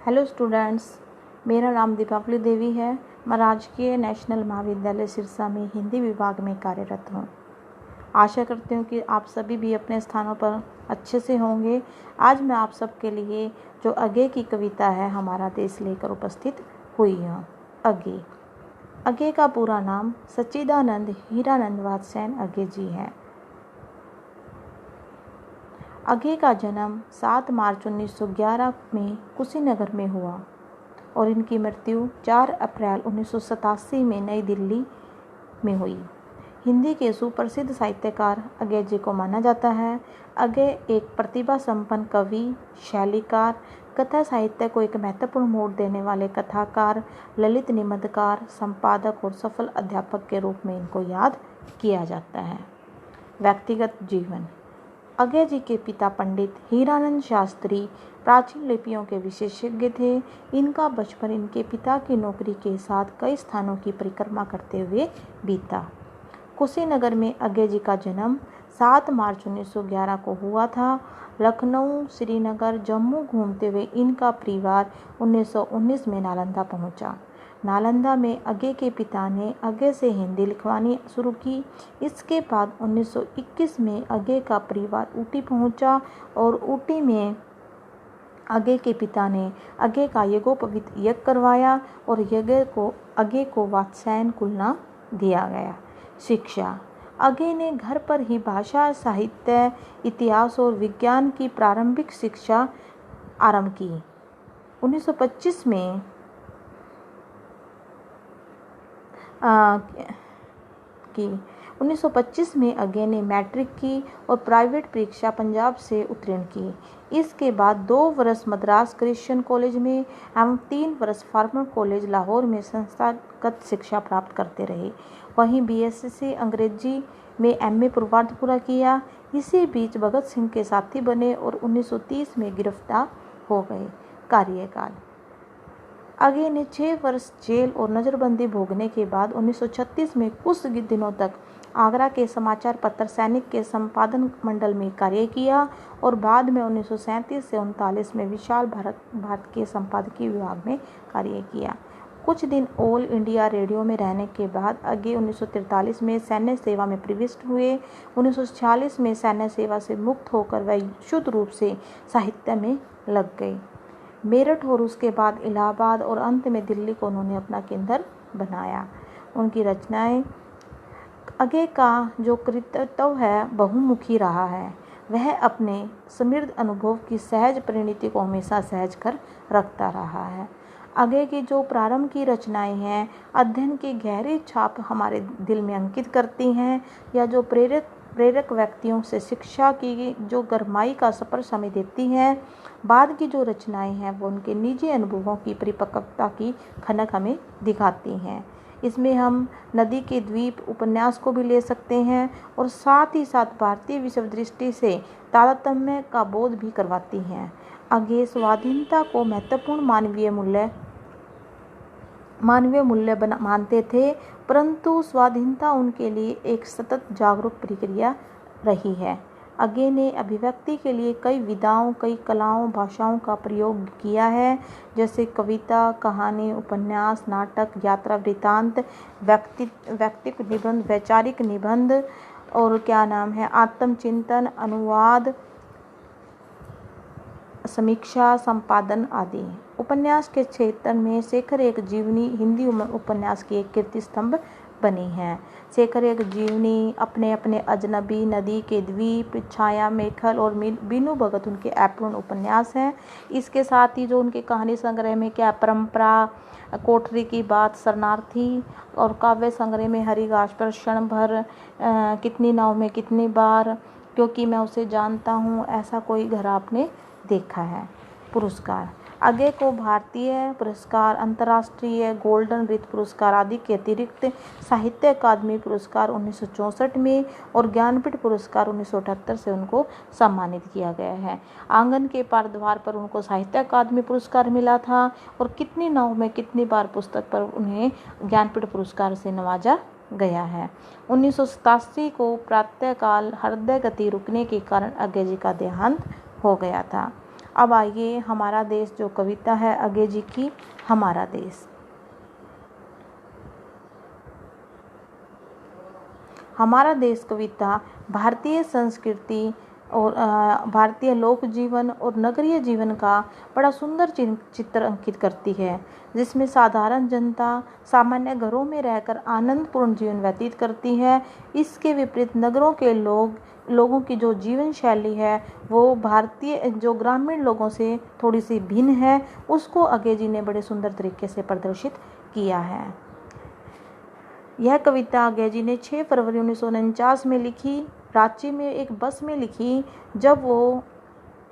Hello students, मेरा नाम दीपावली देवी है। मैं राजकीय नेशनल महाविद्यालय सिरसा में हिंदी विभाग में कार्यरत हूँ। आशा करती हूँ कि आप सभी भी अपने स्थानों पर अच्छे से होंगे। आज मैं आप सबके लिए जो अगे की कविता है हमारा देश लेकर उपस्थित हुई हूँ। अगे का पूरा नाम सच्चिदानंद हीरानंद वात्स्यायन अगे जी है। अगे का जन्म 7 मार्च 1911 में कुशीनगर में हुआ और इनकी मृत्यु 4 अप्रैल 1987 में नई दिल्ली में हुई। हिंदी के सुप्रसिद्ध साहित्यकार अगे जी को माना जाता है। अगे एक प्रतिभा संपन्न कवि, शैलीकार, कथा साहित्य को एक महत्वपूर्ण मोड़ देने वाले कथाकार, ललित निबंधकार, संपादक और सफल अध्यापक के रूप में इनको याद किया जाता है। व्यक्तिगत जीवन। अगे जी के पिता पंडित हीरानंद शास्त्री प्राचीन लिपियों के विशेषज्ञ थे। इनका बचपन इनके पिता की नौकरी के साथ कई स्थानों की परिक्रमा करते हुए बीता। कुशीनगर में अगे जी का जन्म 7 मार्च 1911 को हुआ था। लखनऊ, श्रीनगर, जम्मू घूमते हुए इनका परिवार 1919 में नालंदा पहुंचा। नालंदा में अगे के पिता ने अगे से हिंदी लिखवानी शुरू की। इसके बाद 1921 में अगे का परिवार ऊटी पहुंचा और ऊटी में अगे के पिता ने अगे का यज्ञोपवीत यज्ञ करवाया और अगे को वात्स्यायन कुल नाम दिया गया। शिक्षा। अगे ने घर पर ही भाषा, साहित्य, इतिहास और विज्ञान की प्रारंभिक शिक्षा आरंभ की। 1925 में अगे ने मैट्रिक की और प्राइवेट परीक्षा पंजाब से उत्तीर्ण की। इसके बाद 2 वर्ष मद्रास क्रिश्चियन कॉलेज में एवं 3 वर्ष फार्मर कॉलेज लाहौर में संस्थागत शिक्षा प्राप्त करते रहे। वहीं बीएससी अंग्रेजी में एमए पूर्वार्ध पूरा किया। इसी बीच भगत सिंह के साथी बने और 1930 में गिरफ्तार हो गए। कार्यकाल। अगे ने 6 वर्ष जेल और नज़रबंदी भोगने के बाद 1936 में कुछ दिनों तक आगरा के समाचार पत्र सैनिक के संपादन मंडल में कार्य किया और बाद में 1937 से 1939 में विशाल भारत के संपादकीय विभाग में कार्य किया। कुछ दिन ऑल इंडिया रेडियो में रहने के बाद अगे 1943 में सैन्य सेवा में प्रविष्ट हुए। 1946 में सैन्य सेवा से मुक्त होकर वह शुद्ध रूप से साहित्य में लग गए। मेरठ और उसके बाद इलाहाबाद और अंत में दिल्ली को उन्होंने अपना केंद्र बनाया। उनकी रचनाएं। अगे का जो कृतित्व है बहुमुखी रहा है। वह अपने समृद्ध अनुभव की सहज परिणति को हमेशा सहज कर रखता रहा है। अगे की जो प्रारंभ की रचनाएं हैं अध्ययन की गहरी छाप हमारे दिल में अंकित करती हैं, या जो प्रेरक व्यक्तियों से शिक्षा की जो गहराई का स्पर्श हमें देती हैं। बाद की जो रचनाएं हैं वो उनके निजी अनुभवों की परिपक्वता की खनक हमें दिखाती हैं। इसमें हम नदी के द्वीप उपन्यास को भी ले सकते हैं और साथ ही साथ भारतीय विश्व दृष्टि से तारतम्य का बोध भी करवाती हैं। अगे स्वाधीनता को महत्वपूर्ण मानवीय मूल्य मानते थे, परंतु स्वाधीनता उनके लिए एक सतत जागरूक प्रक्रिया रही है। अगे ने अभिव्यक्ति के लिए कई विधाओं, कई कलाओं, भाषाओं का प्रयोग किया है, जैसे कविता, कहानी, उपन्यास, नाटक, यात्रा वृत्तांत, व्यक्तिक निबंध, वैचारिक निबंध और आत्मचिंतन, अनुवाद, समीक्षा, संपादन आदि। उपन्यास के क्षेत्र में शेखर एक जीवनी हिंदी उपन्यास की एक कीर्ति स्तंभ बनी है। शेखर एक जीवनी, अपने अपने अजनबी, नदी के द्वीप, छाया, मेखल और बीनू भगत उनके अपूर्ण उपन्यास हैं। इसके साथ ही जो उनके कहानी संग्रह में परंपरा, कोठरी की बात, शरणार्थी और काव्य संग्रह में हरिघास पर क्षण भर, कितनी नाव में कितनी बार, क्योंकि मैं उसे जानता हूँ, ऐसा कोई घर आपने देखा है। पुरस्कार। अगे को भारतीय पुरस्कार, अंतर्राष्ट्रीय गोल्डन रिथ पुरस्कार आदि के अतिरिक्त साहित्य अकादमी पुरस्कार 1964 में और ज्ञानपीठ पुरस्कार 1978 से उनको सम्मानित किया गया है। आंगन के पार द्वार पर उनको साहित्य अकादमी पुरस्कार मिला था और कितनी नाव में कितनी बार पुस्तक पर उन्हें ज्ञानपीठ पुरस्कार से नवाजा गया है। 1987 को प्रातःकाल हृदय गति रुकने के कारण अगे जी का देहांत हो गया था। अब आइए हमारा देश जो कविता है अज्ञे जी की, हमारा देश। हमारा देश कविता भारतीय संस्कृति और भारतीय लोक जीवन और नगरीय जीवन का बड़ा सुंदर चित्र अंकित करती है, जिसमें साधारण जनता सामान्य घरों में रहकर आनंदपूर्ण जीवन व्यतीत करती है। इसके विपरीत नगरों के लोगों की जो जीवन शैली है वो भारतीय जो ग्रामीण लोगों से थोड़ी सी भिन्न है। उसको अज्ञे जी ने बड़े सुंदर तरीके से प्रदर्शित किया है। यह कविता अज्ञे जी ने 6 फरवरी 1949 में लिखी, रांची में एक बस में लिखी। जब वो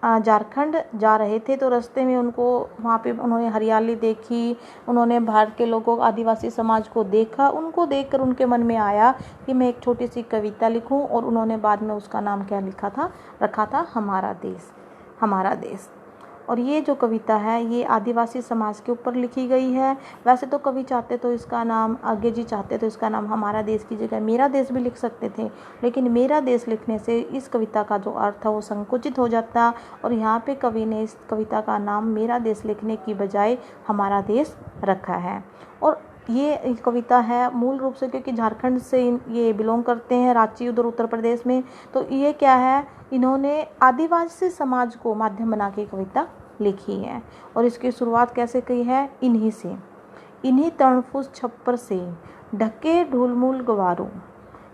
झारखंड जा रहे थे तो रास्ते में उनको वहाँ पे उन्होंने हरियाली देखी, उन्होंने भारत के लोगों आदिवासी समाज को देखा। उनको देखकर उनके मन में आया कि मैं एक छोटी सी कविता लिखूं, और उन्होंने बाद में उसका नाम क्या रखा था, हमारा देश, हमारा देश। और ये जो कविता है ये आदिवासी समाज के ऊपर लिखी गई है। वैसे तो कवि चाहते तो इसका नाम, अज्ञे जी चाहते तो इसका नाम हमारा देश की जगह मेरा देश भी लिख सकते थे, लेकिन मेरा देश लिखने से इस कविता का जो अर्थ है वो संकुचित हो जाता, और यहाँ पे कवि ने इस कविता का नाम मेरा देश लिखने की बजाय हमारा देश रखा है। और ये कविता है मूल रूप से क्योंकि झारखंड से ये बिलोंग करते हैं, रांची उधर उत्तर प्रदेश में, तो ये क्या है, इन्होंने आदिवासी समाज को माध्यम बना के कविता लिखी है। और इसकी शुरुआत कैसे की है, इन्हीं से, इन्हीं तणफूस छप्पर से ढके ढूलमूल गवारों,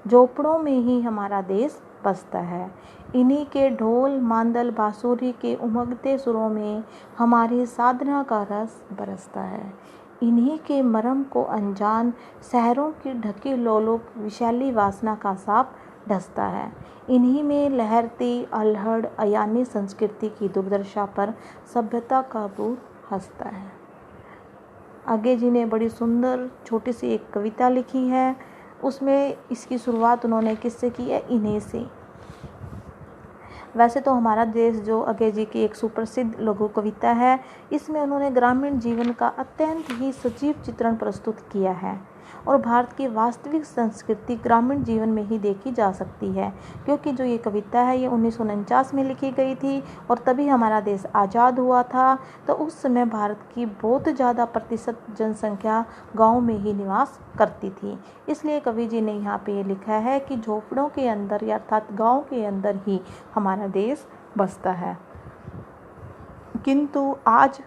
झोपड़ों में ही हमारा देश बसता है। इन्हीं के ढोल मांदल बांसुरी के उमगते सुरों में हमारी साधना का रस बरसता है। इन्हीं के मरम को अनजान शहरों की ढकी लोलुप विशाली वासना का साप ढसता है। इन्हीं में लहरती अल्हड़ अयानी संस्कृति की दुर्दशा पर सभ्यता का भूत हंसता है। अज्ञे जी ने बड़ी सुंदर छोटी सी एक कविता लिखी है। उसमें इसकी शुरुआत उन्होंने किससे की है, इन्हीं से। वैसे तो हमारा देश जो अज्ञे जी की एक सुप्रसिद्ध लघु कविता है, इसमें उन्होंने ग्रामीण जीवन का अत्यंत ही सजीव चित्रण प्रस्तुत किया है, और भारत की वास्तविक संस्कृति ग्रामीण जीवन में ही देखी जा सकती है। क्योंकि जो ये कविता है ये 1949 में लिखी गई थी, और तभी हमारा देश आज़ाद हुआ था। तो उस समय भारत की बहुत ज़्यादा प्रतिशत जनसंख्या गाँव में ही निवास करती थी। इसलिए कवि जी ने यहाँ पे ये लिखा है कि झोपड़ों के अंदर या अर्थात गाँव के अंदर ही हमारा देश बसता है। किंतु आज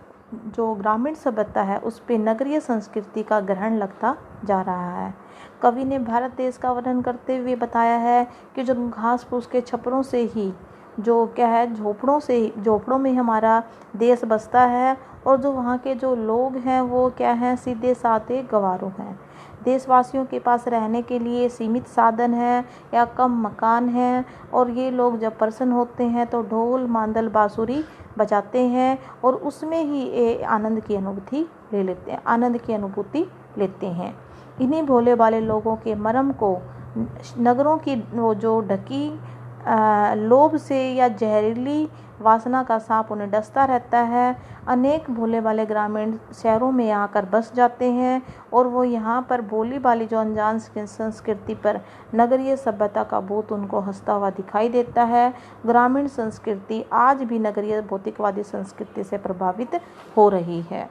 जो ग्रामीण सभ्यता है उस पे नगरीय संस्कृति का ग्रहण लगता जा रहा है। कवि ने भारत देश का वर्णन करते हुए बताया है कि जो घास फूस के छपरों से ही जो क्या है, झोपड़ों में हमारा देश बसता है, और जो वहाँ के जो लोग हैं वो क्या हैं, सीधे साधे गंवारों हैं। देशवासियों के पास रहने के लिए सीमित साधन है या कम मकान है, और ये लोग जब प्रसन्न होते हैं तो ढोल मांदल बांसुरी बजाते हैं, और उसमें ही आनंद की अनुभूति लेते हैं। इन्हीं भोले भाले लोगों के मर्म को नगरों की वो जो ढकी लोभ से या जहरीली वासना का सांप उन्हें डसता रहता है। अनेक भोले भाले ग्रामीण शहरों में आकर बस जाते हैं, और वो यहाँ पर भोली भाली जो अनजान संस्कृति पर नगरीय सभ्यता का भूत उनको हंसता हुआ दिखाई देता है। ग्रामीण संस्कृति आज भी नगरीय भौतिकवादी संस्कृति से प्रभावित हो रही है।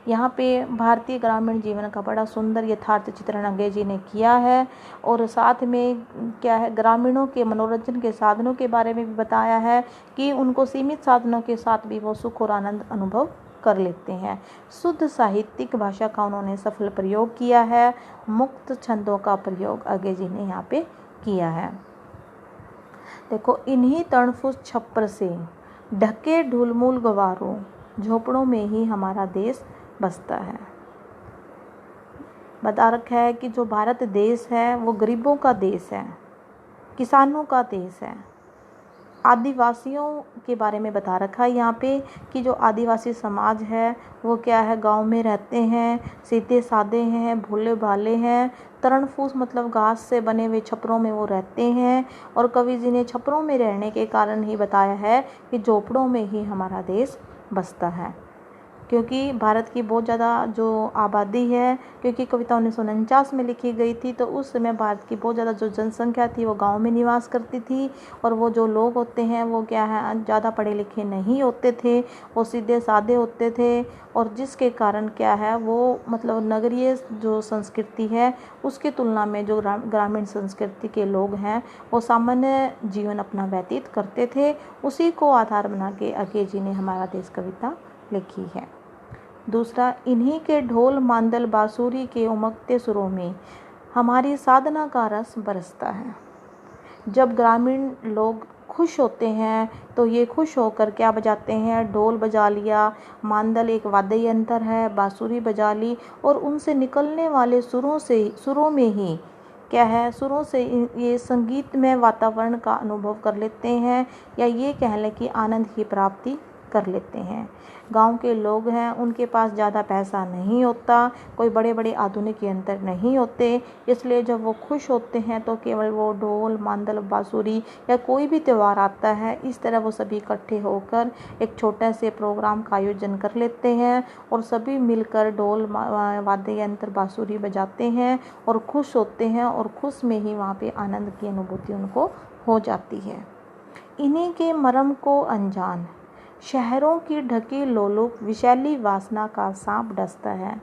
यहाँ पे भारतीय ग्रामीण जीवन का बड़ा सुंदर यथार्थ चित्रण अज्ञे जी ने किया है, और साथ में क्या है, ग्रामीणों के मनोरंजन के साधनों के बारे में भी बताया है कि उनको सीमित साधनों के साथ भी वो सुख और आनंद अनुभव कर लेते हैं। शुद्ध साहित्यिक भाषा का उन्होंने सफल प्रयोग किया है। मुक्त छंदों का प्रयोग अज्ञे जी ने यहाँ पे किया है। देखो, इन्हीं तणफूस छप्पर से ढके ढूलमूल गवारों, झोपड़ों में ही हमारा देश बसता है। बता रखा है कि जो भारत देश है वो गरीबों का देश है, किसानों का देश है। आदिवासियों के बारे में बता रखा है यहाँ पे कि जो आदिवासी समाज है वो क्या है, गांव में रहते हैं, सीधे साधे हैं, भोले भाले हैं। तरणफूस मतलब घास से बने हुए छपरों में वो रहते हैं, और कवि जी ने छपरों में रहने के कारण ही बताया है कि झोपड़ों में ही हमारा देश बसता है। क्योंकि भारत की बहुत ज़्यादा जो आबादी है, क्योंकि कविता 1949 में लिखी गई थी, तो उस समय भारत की बहुत ज़्यादा जो जनसंख्या थी वो गांव में निवास करती थी। और वो जो लोग होते हैं वो क्या है, ज़्यादा पढ़े लिखे नहीं होते थे, वो सीधे साधे होते थे। और जिसके कारण क्या है, वो मतलब नगरीय जो संस्कृति है उसकी तुलना में जो ग्रामीण संस्कृति के लोग हैं वो सामान्य जीवन अपना व्यतीत करते थे। उसी को आधार बना के अज्ञे जी ने हमारा देश कविता लिखी है। दूसरा, इन्हीं के ढोल मांदल बांसुरी के उमकते सुरों में हमारी साधना का रस बरसता है। जब ग्रामीण लोग खुश होते हैं तो ये खुश होकर क्या बजाते हैं, ढोल बजा लिया, मांदल एक वाद्य यंत्र है, बांसुरी बजा ली, और उनसे निकलने वाले सुरों में ही क्या है, सुरों से ये संगीतमय वातावरण का अनुभव कर लेते हैं, या ये कह लें कि आनंद की प्राप्ति कर लेते हैं। गांव के लोग हैं, उनके पास ज़्यादा पैसा नहीं होता, कोई बड़े बड़े आधुनिक यंत्र नहीं होते, इसलिए जब वो खुश होते हैं तो केवल वो ढोल मांदल बांसुरी या कोई भी त्यौहार आता है, इस तरह वो सभी इकट्ठे होकर एक छोटे से प्रोग्राम का आयोजन कर लेते हैं और सभी मिलकर ढोल वाद्य यंत्र बांसुरी बजाते हैं और खुश होते हैं, और खुश में ही वहाँ पे आनंद की अनुभूति उनको हो जाती है। इन्हीं के मर्म को अनजान शहरों की ढकी लोलुप विशैली वासना का सांप डसता है।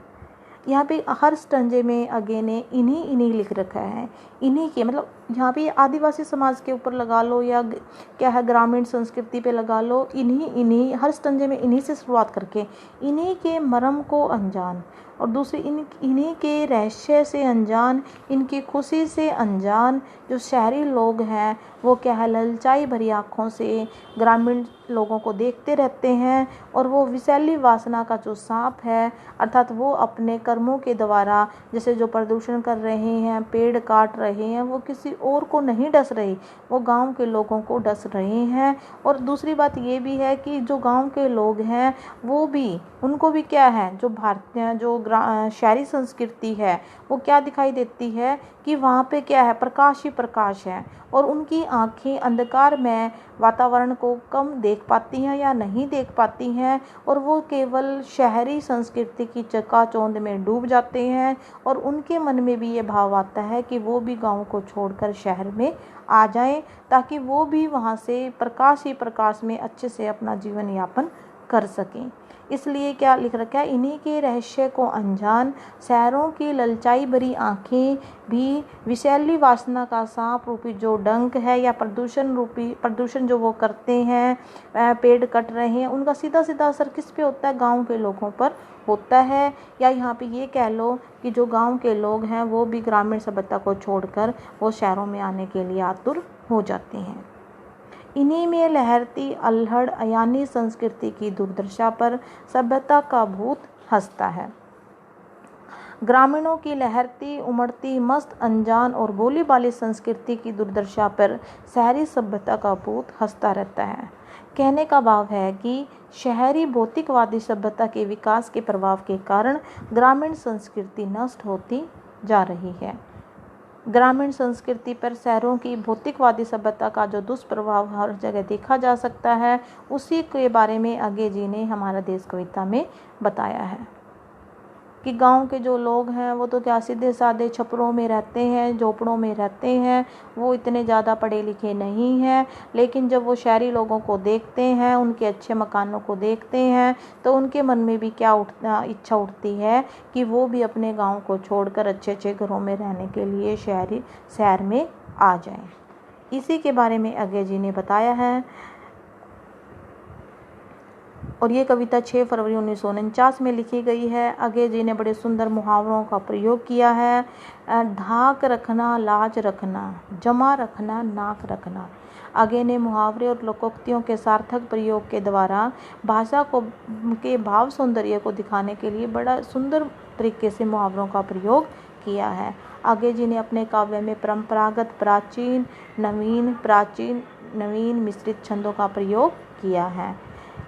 यहाँ पे हर स्टंजे में अज्ञे ने इन्हीं लिख रखा है। इन्हीं के मतलब यहाँ पे आदिवासी समाज के ऊपर लगा लो या क्या है ग्रामीण संस्कृति पे लगा लो, इन्हीं हर स्टंजे में इन्हीं से शुरुआत करके इन्हीं के मर्म को अनजान, और दूसरी इन्हीं के रहस्य से अनजान, इनकी खुशी से अनजान जो शहरी लोग हैं वो क्या है, ललचाई भरी आँखों से ग्रामीण लोगों को देखते रहते हैं, और वो विषैली वासना का जो सांप है, अर्थात वो अपने कर्मों के द्वारा जैसे जो प्रदूषण कर रहे हैं, पेड़ काट रहे हैं, वो किसी और को नहीं डस रही, वो गांव के लोगों को डस रहे हैं। और दूसरी बात ये भी है कि जो गांव के लोग हैं वो भी, उनको भी क्या है, जो भारतीय जो शहरी संस्कृति है वो क्या दिखाई देती है कि वहाँ पे क्या है, प्रकाश ही प्रकाश है, और उनकी आँखें अंधकार में वातावरण को कम देख पाती हैं या नहीं देख पाती हैं, और वो केवल शहरी संस्कृति की चकाचौंध में डूब जाते हैं, और उनके मन में भी ये भाव आता है कि वो भी गाँव को छोड़कर शहर में आ जाएं, ताकि वो भी वहाँ से प्रकाश ही प्रकाश में अच्छे से अपना जीवन यापन कर सकें। इसलिए क्या लिख रखा है, इन्हीं के रहस्य को अनजान शहरों की ललचाई भरी आँखें भी विषैली वासना का सांप रूपी जो डंक है या प्रदूषण जो वो करते हैं, पेड़ कट रहे हैं, उनका सीधा सीधा असर किस पे होता है, गांव के लोगों पर होता है। या यहाँ पे ये कह लो कि जो गांव के लोग हैं वो भी ग्रामीण सभ्यता को छोड़कर वो शहरों में आने के लिए आतुर हो जाते हैं। इन्हीं में लहरती अल्हड़ अयानी संस्कृति की दुर्दशा पर सभ्यता का भूत हंसता है। ग्रामीणों की लहरती उमड़ती मस्त अनजान और भोली भाली संस्कृति की दुर्दशा पर शहरी सभ्यता का भूत हंसता रहता है। कहने का भाव है कि शहरी भौतिकवादी सभ्यता के विकास के प्रभाव के कारण ग्रामीण संस्कृति नष्ट होती जा रही है। ग्रामीण संस्कृति पर शहरों की भौतिकवादी सभ्यता का जो दुष्प्रभाव हर जगह देखा जा सकता है, उसी के बारे में अज्ञे जी ने हमारा देश कविता में बताया है कि गांव के जो लोग हैं वो तो क्या सीधे साधे छपरों में रहते हैं, झोपड़ों में रहते हैं, वो इतने ज़्यादा पढ़े लिखे नहीं हैं, लेकिन जब वो शहरी लोगों को देखते हैं, उनके अच्छे मकानों को देखते हैं, तो उनके मन में भी क्या इच्छा उठती है कि वो भी अपने गांव को छोड़कर अच्छे अच्छे घरों में रहने के लिए शहर में आ जाएं। इसी के बारे में अज्ञे जी ने बताया है। और ये कविता 6 फरवरी 1949 में लिखी गई है। अज्ञे जी ने बड़े सुंदर मुहावरों का प्रयोग किया है। ढाक रखना, लाज रखना, जमा रखना, नाक रखना। अज्ञे ने मुहावरे और लोकोक्तियों के सार्थक प्रयोग के द्वारा भाषा को के भाव सौंदर्य को दिखाने के लिए बड़ा सुंदर तरीके से मुहावरों का प्रयोग किया है। अज्ञे जी ने अपने काव्य में परंपरागत प्राचीन नवीन मिश्रित छंदों का प्रयोग किया है।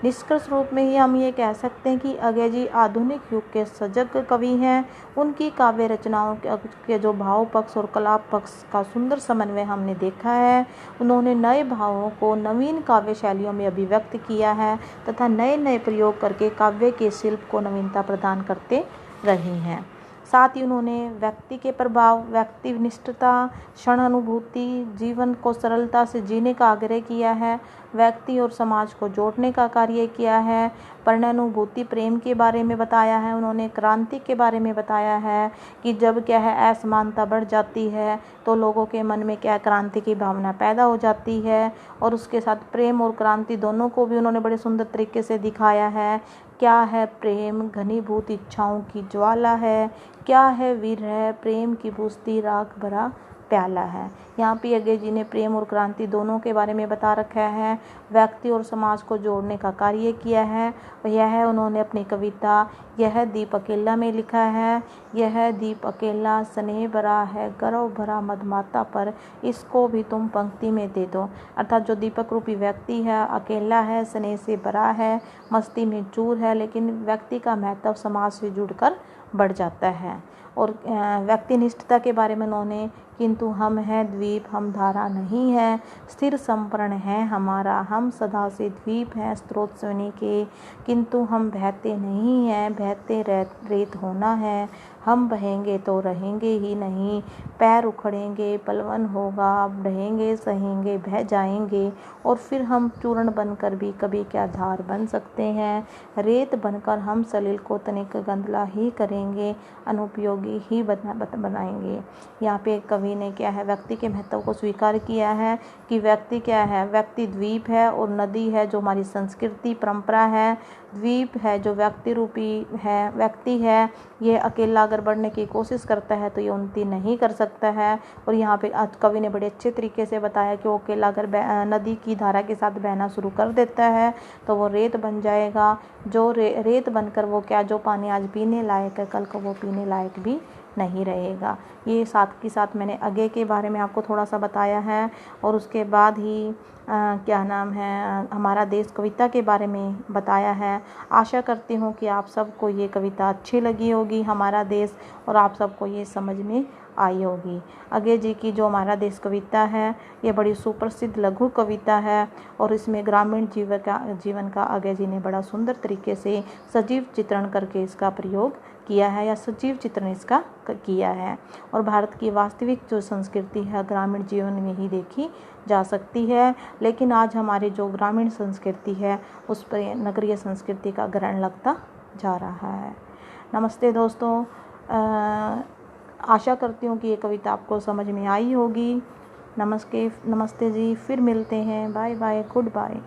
निष्कर्ष रूप में ही हम ये कह सकते हैं कि अगय जी आधुनिक युग के सजग कवि हैं। उनकी काव्य रचनाओं के जो भाव पक्ष और कला पक्ष का सुंदर समन्वय हमने देखा है। उन्होंने नए भावों को नवीन काव्य शैलियों में अभिव्यक्त किया है तथा नए नए प्रयोग करके काव्य के शिल्प को नवीनता प्रदान करते रहे हैं। साथ ही उन्होंने व्यक्ति के प्रभाव, व्यक्तिनिष्ठता, क्षण अनुभूति, जीवन को सरलता से जीने का आग्रह किया है, व्यक्ति और समाज को जोड़ने का कार्य किया है, प्रणयानुभूति प्रेम के बारे में बताया है। उन्होंने क्रांति के बारे में बताया है कि जब क्या है असमानता बढ़ जाती है तो लोगों के मन में क्या क्रांति की भावना पैदा हो जाती है, और उसके साथ प्रेम और क्रांति दोनों को भी उन्होंने बड़े सुंदर तरीके से दिखाया है। क्या है प्रेम? घनीभूत इच्छाओं की ज्वाला है। क्या है विरह? प्रेम की बुझती राख भरा प्याला है। यहाँ पे अगय जी ने प्रेम और क्रांति दोनों के बारे में बता रखा है। व्यक्ति और समाज को जोड़ने का कार्य किया है। यह उन्होंने अपनी कविता यह दीप अकेला में लिखा है। यह दीप अकेला स्नेह भरा है, गर्व भरा मधमाता पर, इसको भी तुम पंक्ति में दे दो। अर्थात जो दीपक रूपी व्यक्ति है अकेला है, स्नेह से भरा है, मस्ती में चूर है, लेकिन व्यक्ति का महत्व समाज से जुड़कर बढ़ जाता है। और व्यक्तिनिष्ठता के बारे में उन्होंने किंतु हम हैं द्वीप, हम धारा नहीं है, स्थिर संपर्ण है हमारा, हम सदा से द्वीप हैं स्रोत सोने के, किंतु हम बहते नहीं हैं, बहते रेत होना है, हम बहेंगे तो रहेंगे ही नहीं, पैर उखड़ेंगे पलवन होगा, रहेंगे सहेंगे बह जाएंगे, और फिर हम चूर्ण बनकर भी कभी क्या धार बन सकते हैं, रेत बनकर हम सलिल को तनिक गंदला ही करेंगे, अनुपयोगी ही बनाएंगे। यहाँ पे कवि ने क्या है व्यक्ति के महत्व को स्वीकार किया है कि व्यक्ति क्या है, व्यक्ति द्वीप है और नदी है जो हमारी संस्कृति परंपरा है। द्वीप है जो व्यक्ति रूपी है, व्यक्ति है ये अकेला अगर बढ़ने की कोशिश करता है तो ये उन्नति नहीं कर सकता है। और यहाँ पे कवि ने बड़े अच्छे तरीके से बताया कि वो अकेला अगर नदी की धारा के साथ बहना शुरू कर देता है तो वो रेत बन जाएगा, जो रेत बनकर वो क्या जो पानी आज पीने लायक है कल को वो पीने लायक भी नहीं रहेगा। ये साथ के साथ मैंने अगय के बारे में आपको थोड़ा सा बताया है। और उसके बाद ही क्या नाम है हमारा देश कविता के बारे में बताया है। आशा करती हूँ कि आप सबको ये कविता अच्छी लगी होगी हमारा देश, और आप सबको ये समझ में आई होगी। अगय जी की जो हमारा देश कविता है ये बड़ी सुप्रसिद्ध लघु कविता है, और इसमें ग्रामीण जीवन का अगय जी ने बड़ा सुंदर तरीके से सजीव चित्रण करके इसका प्रयोग किया है, या सजीव चित्रण इसका किया है। और भारत की वास्तविक जो संस्कृति है ग्रामीण जीवन में ही देखी जा सकती है, लेकिन आज हमारी जो ग्रामीण संस्कृति है उस पर नगरीय संस्कृति का ग्रहण लगता जा रहा है। नमस्ते दोस्तों, आशा करती हूँ कि ये कविता आपको समझ में आई होगी। नमस्ते जी, फिर मिलते हैं। Bye bye, good bye.